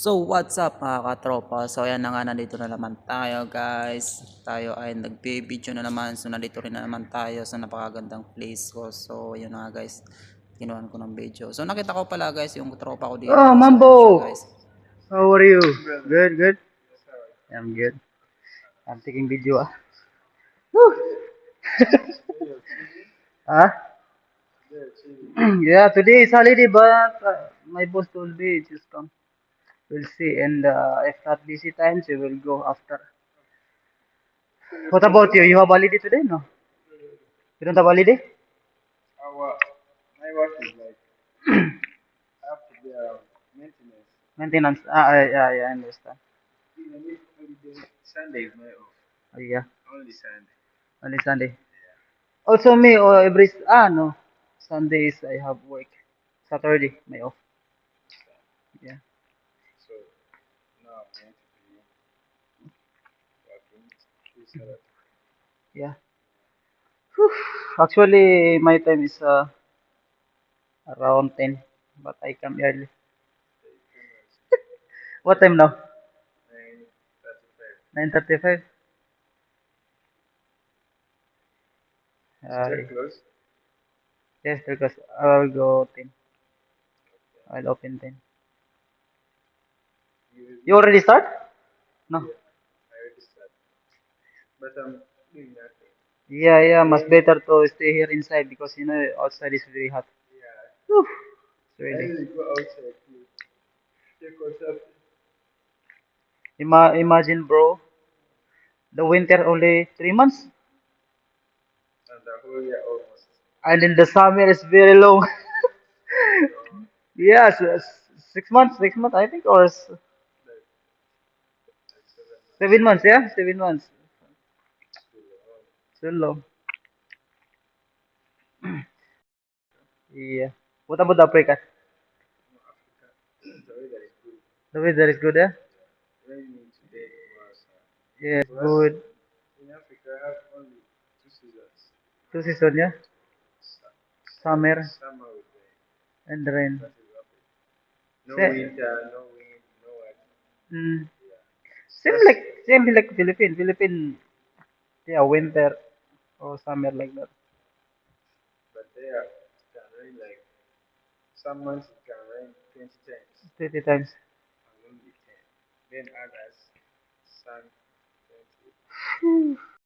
So what's up mga katropa? So ayan na nga, nandito na naman tayo guys. Tayo ay nagbe-video na naman. So nandito rin na naman tayo sa napakagandang place ko. So yun na nga guys, kinuhan ko ng video. So nakita ko pala guys yung tropa ko dito. Oh, So ayan siya Mambo! guys. How are you? Good, good. I'm good. I'm taking video. Woo! Huh? Yeah, today is holiday, but my boss told me just come. We'll see, and if not busy times, we will go after. What about you? You have holiday today? No, you don't have holiday. Maintenance. Yeah, yeah, I understand. Oh, yeah, only Sunday. Also me, every no, Sundays I have work. Saturday, my off. Yeah. Yeah. Whew. Actually, my time is around 10, but I come early. What time now? 9:35. Yes, because I'll go 10. I'll open 10. You already start? No. Yeah, yeah, much better to stay here inside because outside is very hot. Whew. It's really. Imagine, bro, the winter only 3 months, and in the summer is very long. Yes, 6 months, 6 months, I think, or 7 months. Yeah, 7 months. So long. Yeah. What about Africa? The weather is good, yeah? Yes, good. Two seasons, yeah? Summer and rain. Mm, same like Philippines. Philippines, yeah, winter or summer like that. 30 times.